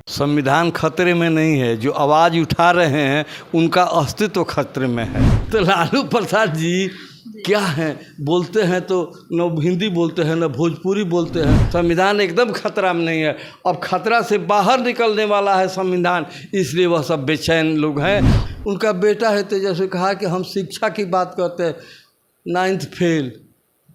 संविधान खतरे में नहीं है। जो आवाज़ उठा रहे हैं उनका अस्तित्व खतरे में है। तो लालू प्रसाद जी क्या हैं, बोलते हैं तो न हिंदी बोलते हैं न भोजपुरी बोलते हैं। संविधान एकदम खतरा में नहीं है। अब खतरा से बाहर निकलने वाला है संविधान, इसलिए वह सब बेचैन लोग हैं। उनका बेटा है तो जैसे कहा कि हम शिक्षा की बात करते हैं, 9th फेल,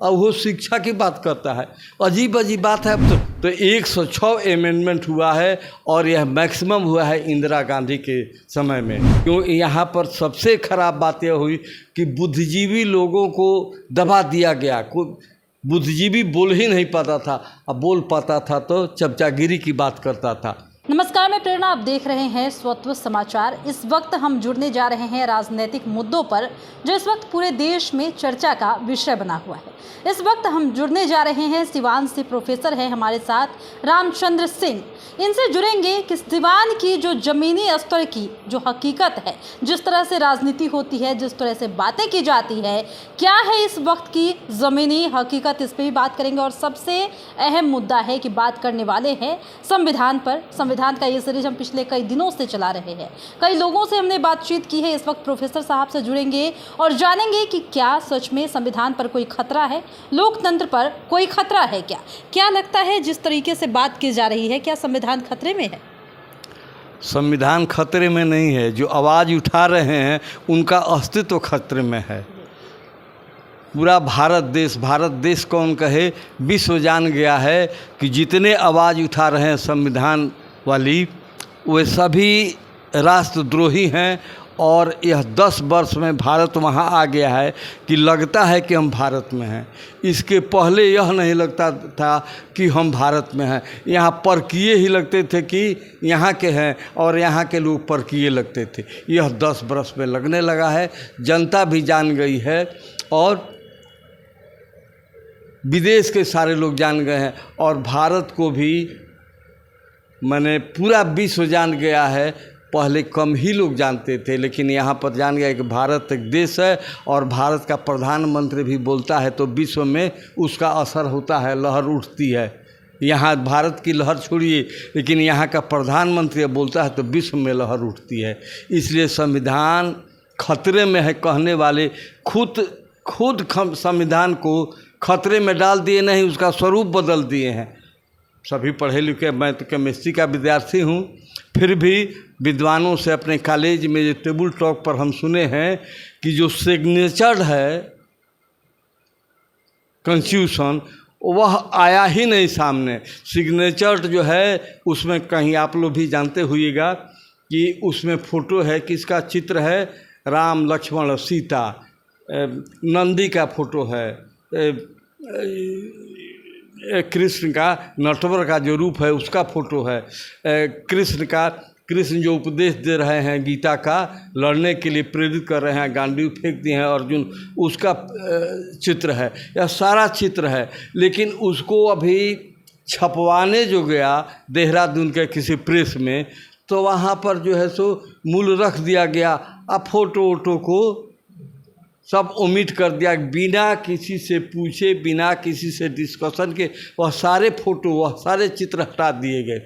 अब वो शिक्षा की बात करता है। अजीब अजीब बात है। तो 106 अमेंडमेंट हुआ है और यह मैक्सिमम हुआ है इंदिरा गांधी के समय में। क्यों यहाँ पर सबसे खराब बात यह हुई कि बुद्धिजीवी लोगों को दबा दिया गया। कोई बुद्धिजीवी बोल ही नहीं पाता था, अब बोल पाता था तो चमचागिरी की बात करता था। नमस्कार, मैं प्रेरणा, आप देख रहे हैं स्वत्व समाचार। इस वक्त हम जुड़ने जा रहे हैं राजनीतिक मुद्दों पर जो इस वक्त पूरे देश में चर्चा का विषय बना हुआ है। इस वक्त हम जुड़ने जा रहे हैं सिवान से। प्रोफेसर है हमारे साथ रामचंद्र सिंह। इनसे जुड़ेंगे कि सिवान की जो ज़मीनी स्तर की जो हकीकत है, जिस तरह से राजनीति होती है, जिस तरह से बातें की जाती है, क्या है इस वक्त की ज़मीनी हकीकत, इस पर भी बात करेंगे। और सबसे अहम मुद्दा है कि बात करने वाले हैं संविधान पर। संविधान का ये सीरीज हम पिछले कई दिनों से चला रहे हैं। कई लोगों से हमने बातचीत की है। इस वक्त प्रोफेसर साहब से जुड़ेंगे और जानेंगे कि क्या सच में संविधान पर कोई खतरा है, लोकतंत्र पर कोई खतरा है। क्या लगता है जिस तरीके से बात की जा रही है, क्या संविधान खतरे में है? संविधान खतरे में नहीं है। जो आवाज़ उठा रहे हैं उनका अस्तित्व खतरे में है। पूरा भारत देश कौन कहे, विश्व जान गया है कि जितने आवाज़ उठा रहे हैं संविधान वाली, वे सभी राष्ट्रद्रोही हैं। और यह 10 वर्ष में भारत वहाँ आ गया है कि लगता है कि हम भारत में हैं। इसके पहले यह नहीं लगता था कि हम भारत में हैं। यहाँ परकीय ही लगते थे कि यहाँ के हैं और यहाँ के लोग परकीय लगते थे। यह 10 वर्ष में लगने लगा है। जनता भी जान गई है और विदेश के सारे लोग जान गए हैं और भारत को भी मैंने पूरा विश्व जान गया है। पहले कम ही लोग जानते थे, लेकिन यहाँ पर जान गया कि भारत एक देश है और भारत का प्रधानमंत्री भी बोलता है तो विश्व में उसका असर होता है, लहर उठती है। यहाँ भारत की लहर छोड़िए, लेकिन यहाँ का प्रधानमंत्री बोलता है तो विश्व में लहर उठती है। इसलिए संविधान खतरे में है कहने वाले खुद संविधान को खतरे में डाल दिए नहीं, उसका स्वरूप बदल दिए हैं। सभी पढ़े लिखे, मैं तो केमिस्ट्री का विद्यार्थी हूँ, फिर भी विद्वानों से अपने कॉलेज में जो टेबल टॉक पर हम सुने हैं कि जो सिग्नेचर है कॉन्स्टिट्यूशन, वह आया ही नहीं सामने। सिग्नेचर जो है उसमें कहीं आप लोग भी जानते होइएगा कि उसमें फ़ोटो है, किसका चित्र है, राम लक्ष्मण सीता, नंदी का फ़ोटो है, कृष्ण का नटवर का जो रूप है उसका फ़ोटो है, कृष्ण जो उपदेश दे रहे हैं गीता का, लड़ने के लिए प्रेरित कर रहे हैं, गांडीव फेंक दिए हैं अर्जुन, उसका चित्र है। यह सारा चित्र है, लेकिन उसको अभी छपवाने जो गया देहरादून के किसी प्रेस में, तो वहाँ पर जो है सो मूल रख दिया गया। अब फ़ोटो वोटो को सब ओमिट कर दिया, बिना किसी से पूछे, बिना किसी से डिस्कशन के वह सारे फ़ोटो, वह सारे चित्र हटा दिए गए।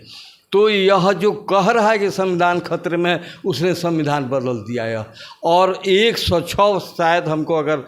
तो यह जो कह रहा है कि संविधान खतरे में, उसने संविधान बदल दिया है। और 106 शायद हमको अगर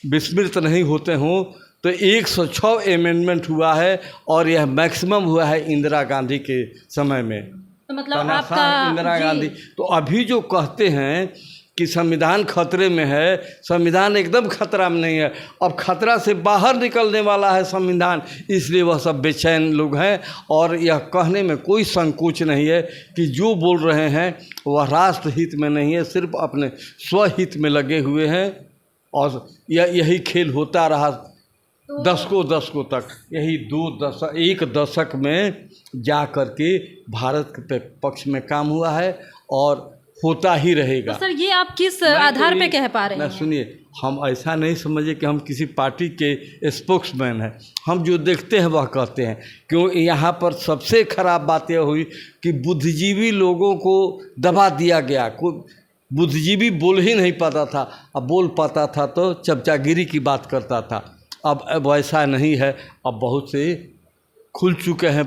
विस्मृत नहीं होते हों तो 106 अमेंडमेंट हुआ है और यह मैक्सिमम हुआ है इंदिरा गांधी के समय में। तो मतलब आपका इंदिरा गांधी तो अभी जो कहते हैं कि संविधान खतरे में है, संविधान एकदम खतरा में नहीं है। अब खतरा से बाहर निकलने वाला है संविधान, इसलिए वह सब बेचैन लोग हैं। और यह कहने में कोई संकोच नहीं है कि जो बोल रहे हैं वह राष्ट्र हित में नहीं है, सिर्फ अपने स्वहित में लगे हुए हैं। और यही खेल होता रहा दशकों तक। यही 1 दशक में जा कर के भारत के पक्ष में काम हुआ है और होता ही रहेगा। तो सर, ये आप किस आधार पे कह पा रहे हैं? सुनिए, हम ऐसा नहीं समझे कि हम किसी पार्टी के स्पोक्समैन हैं। हम जो देखते हैं वह कहते हैं। क्यों यहाँ पर सबसे खराब बात यह हुई कि बुद्धिजीवी लोगों को दबा दिया गया। कोई बुद्धिजीवी बोल ही नहीं पाता था, अब बोल पाता था तो चमचागिरी की बात करता था। अब वैसा नहीं है। अब बहुत से खुल चुके हैं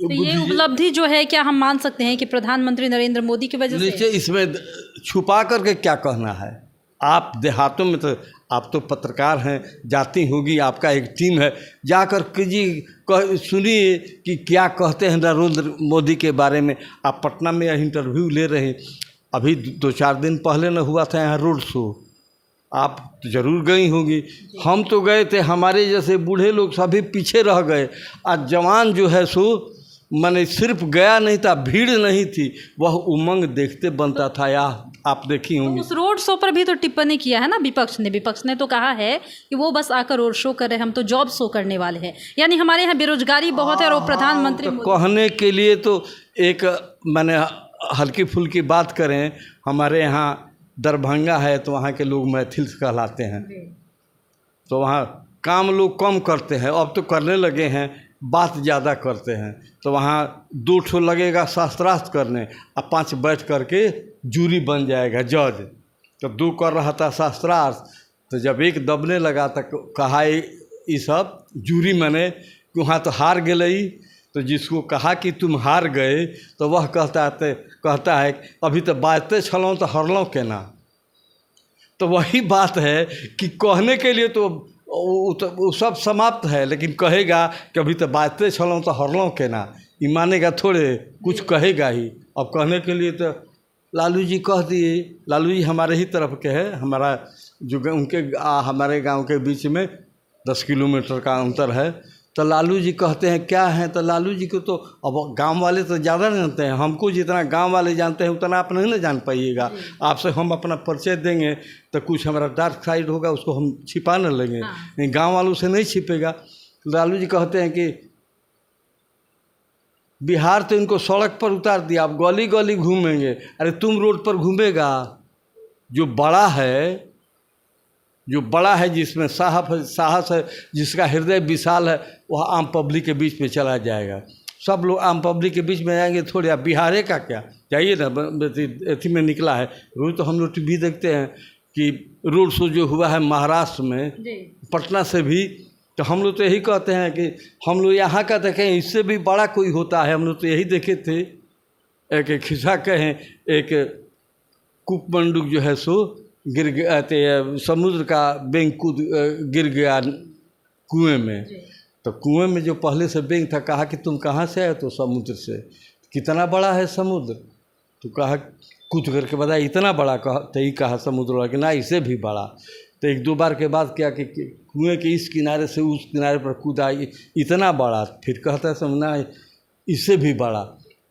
तो ये उपलब्धि जो है क्या हम मान सकते हैं कि प्रधानमंत्री नरेंद्र मोदी की वजह से? नीचे इसमें छुपा करके क्या कहना है? आप देहातों में तो आप तो पत्रकार हैं, जाती होगी, आपका एक टीम है, जाकर के जी सुनिए कि क्या कहते हैं नरेंद्र मोदी के बारे में। आप पटना में यह इंटरव्यू ले रहे हैं, अभी 2-4 दिन पहले न हुआ था यहाँ रोड शो, आप तो ज़रूर गई होंगी। हम तो गए थे, हमारे जैसे बूढ़े लोग सभी पीछे रह गए। आज जवान जो है सो मैंने सिर्फ गया नहीं था, भीड़ नहीं थी, वह उमंग देखते बनता था। या आप देखी होंगी उस रोड शो पर भी तो टिप्पणी किया है ना विपक्ष ने तो कहा है कि वो बस आकर रोड शो कर रहे हैं, हम तो जॉब शो करने वाले हैं, यानी हमारे यहाँ बेरोजगारी बहुत है और वो प्रधानमंत्री तो कहने के लिए तो एक मैंने हल्की फुल्की बात करें, हमारे यहाँ दरभंगा है तो वहाँ के लोग मैथिल कहलाते हैं, तो वहाँ काम लोग कम करते हैं, अब तो करने लगे हैं, बात ज़्यादा करते हैं। तो वहाँ 2 ठो लगेगा शास्त्रार्थ करने और 5 बैठ करके जूरी बन जाएगा जज। तो 2 कर रहा था शास्त्रार्थ, तो जब एक दबने लगा तो कहा ये सब जूरी मने कि वहाँ तो हार गई। तो जिसको कहा कि तुम हार गए तो वह कहता है अभी तो बाजते छलों तो हरलों के ना। तो वही बात है कि कहने के लिए तो वो सब समाप्त है, लेकिन कहेगा कि अभी तो बाजते छलों तो हरलों के ना, ये मानेगा थोड़े, कुछ कहेगा ही। अब कहने के लिए तो लालू जी कह दिए, लालू जी हमारे ही तरफ के हैं, हमारा जो उनके हमारे गांव के बीच में 10 किलोमीटर का अंतर है। तो लालू जी कहते हैं क्या हैं, तो लालू जी को तो अब गांव वाले तो ज़्यादा जानते हैं, हमको जितना गांव वाले जानते हैं उतना आप नहीं ना जान पाइएगा। आपसे हम अपना परिचय देंगे तो कुछ हमारा डार्क साइड होगा, उसको हम छिपा न लेंगे, नहीं गांव वालों से नहीं छिपेगा। लालू जी कहते हैं कि बिहार तो इनको सड़क पर उतार दिया, आप गली गली घूमेंगे। अरे तुम रोड पर घूमेगा, जो बड़ा है जिसमें साहस है, जिसका हृदय विशाल है, वह आम पब्लिक के बीच में चला जाएगा। सब लोग आम पब्लिक के बीच में जाएंगे थोड़े। अब बिहारे का क्या, जाइए ना, अथी में निकला है, रोज तो हम लोग टीवी देखते हैं कि रोड शो जो हुआ है महाराष्ट्र में, पटना से भी। तो हम लोग तो यही कहते हैं कि हम लोग यहाँ का देखें, इससे भी बड़ा कोई होता है। हम लोग तो यही देखे थे, एक खिस्सा कहें, एक कुपमंडूक जो है सो गिर गया, समुद्र का बेंग कूद गिर गया कुएं में। तो कुएं में जो पहले से बेंग था, कहा कि तुम कहाँ से आए? तो समुद्र से। कितना बड़ा है समुद्र? तो कहा कूद करके बताया इतना बड़ा। कहा समुद्र वाला कि ना इससे भी बड़ा। तो 1-2 बार के बाद क्या कि कुएं के इस किनारे से उस किनारे पर कूदा, इतना बड़ा। फिर कहता है समझना इससे भी बड़ा।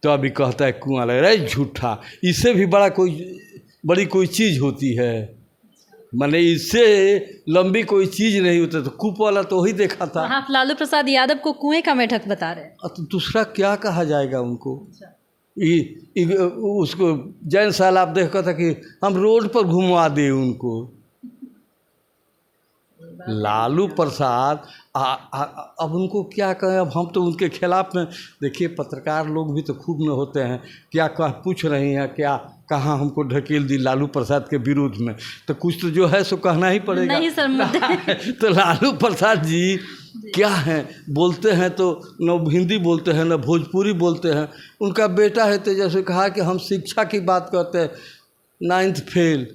तो अभी कहता है कुआं लग रहा है झूठा, इससे भी बड़ी कोई चीज़ होती है, मैंने इससे लंबी कोई चीज़ नहीं होती। तो कूप वाला तो वही देखा था। आप लालू प्रसाद यादव को कुएं का मेढक बता रहे हैं, तो दूसरा क्या कहा जाएगा उनको? उसको जैन साल आप देखा था कि हम रोड पर घुमवा दे उनको। लालू प्रसाद अब उनको क्या कहें, अब हम तो उनके खिलाफ में। देखिए पत्रकार लोग भी तो खूब न होते हैं, क्या पूछ रही हैं, क्या कहाँ हमको ढकेल दी लालू प्रसाद के विरोध में, तो कुछ तो जो है सो कहना ही पड़ेगा। नहीं सर, तो लालू प्रसाद जी क्या हैं, बोलते हैं तो न हिंदी बोलते हैं न भोजपुरी बोलते हैं। उनका बेटा है तो जैसे कहा कि हम शिक्षा की बात करते हैं, 9th फेल,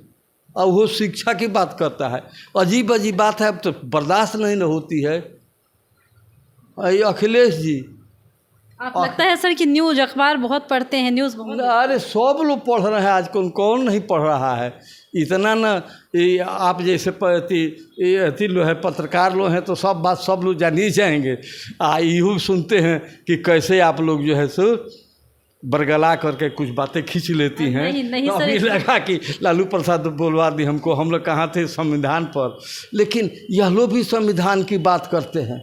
अब वो शिक्षा की बात करता है। अजीब बात है, अब तो बर्दाश्त नहीं न होती है। अखिलेश जी, आप लगता है सर कि न्यूज़ अखबार बहुत पढ़ते हैं, न्यूज़ बहुत? अरे सब लोग पढ़ रहे हैं आजकल, कौन नहीं पढ़ रहा है इतना ना। आप जैसे अति लोग है, पत्रकार लोग हैं, तो सब बात सब लोग जान ही जाएंगे। यूँ सुनते हैं कि कैसे आप लोग जो है सो बरगला करके कुछ बातें खींच लेती हैं। नहीं तो अभी लगा कि लालू प्रसाद बोलवा दी हमको, हम लोग कहाँ थे संविधान पर। लेकिन यह लोग भी संविधान की बात करते हैं,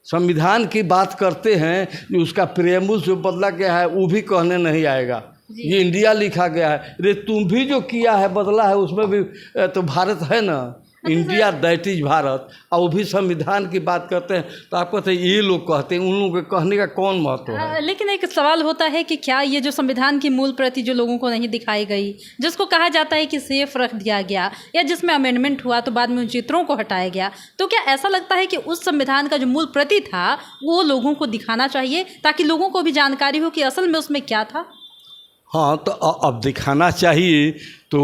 संविधान की बात करते हैं, जो उसका प्रेम्बुल जो बदला गया है वो भी कहने नहीं आएगा। ये इंडिया लिखा गया है, रे तुम भी जो किया है बदला है उसमें भी तो भारत है ना। इंडिया दैट इज भारत, और वो भी संविधान की बात करते हैं तो आपको कहते हैं ये लोग कहते हैं, उन लोगों के कहने का कौन महत्व है? लेकिन एक सवाल होता है कि क्या ये जो संविधान की मूल प्रति जो लोगों को नहीं दिखाई गई, जिसको कहा जाता है कि सेफ रख दिया गया, या जिसमें अमेंडमेंट हुआ तो बाद में उन चित्रों को हटाया गया, तो क्या ऐसा लगता है कि उस संविधान का जो मूल प्रति था वो लोगों को दिखाना चाहिए ताकि लोगों को भी जानकारी हो कि असल में उसमें क्या था? हाँ, तो अब दिखाना चाहिए। तो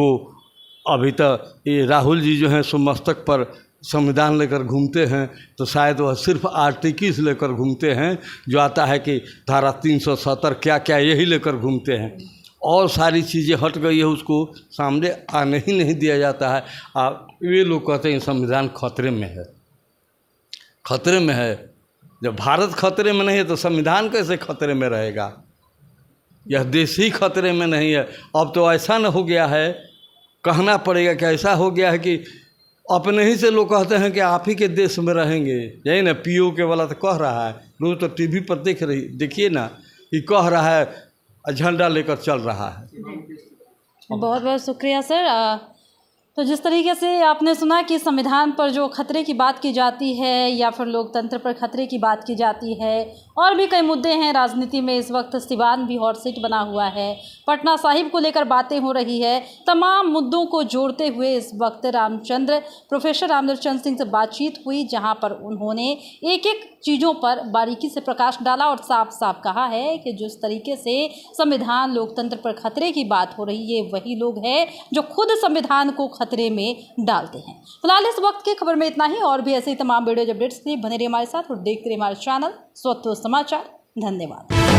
अभी तो ये राहुल जी जो हैं सो मस्तक पर संविधान लेकर घूमते हैं, तो शायद वह सिर्फ आर्टिकल्स लेकर घूमते हैं, जो आता है कि धारा 370 क्या क्या यही लेकर घूमते हैं, और सारी चीज़ें हट गई है, उसको सामने आने ही नहीं दिया जाता है। ये लोग कहते हैं संविधान खतरे में है, खतरे में है। जब भारत खतरे में नहीं है तो संविधान कैसे खतरे में रहेगा? यह देश ही खतरे में नहीं है। अब तो ऐसा न हो गया है, कहना पड़ेगा कि ऐसा हो गया है कि अपने ही से लोग कहते हैं कि आप ही के देश में रहेंगे। यही ना PO के वाला तो कह रहा है, रोज़ तो TV पर देखिए ना कि कह रहा है, झंडा लेकर चल रहा है। बहुत बहुत शुक्रिया सर। तो जिस तरीके से आपने सुना कि संविधान पर जो खतरे की बात की जाती है या फिर लोकतंत्र पर खतरे की बात की जाती है, और भी कई मुद्दे हैं राजनीति में। इस वक्त सिवान भी हॉट सीट बना हुआ है, पटना साहिब को लेकर बातें हो रही है। तमाम मुद्दों को जोड़ते हुए इस वक्त प्रोफेसर रामचंद्र सिंह से बातचीत हुई, जहां पर उन्होंने एक एक चीज़ों पर बारीकी से प्रकाश डाला और साफ साफ कहा है कि जिस तरीके से संविधान लोकतंत्र पर खतरे की बात हो रही है, वही लोग हैं जो खुद संविधान को खतरे में डालते हैं। फिलहाल इस वक्त की खबर में इतना ही, और भी ऐसे ही तमाम वीडियो अपडेट्स के लिए बने रहिए हमारे साथ और देखते रहिए हमारे चैनल स्वत्व समाचार। धन्यवाद।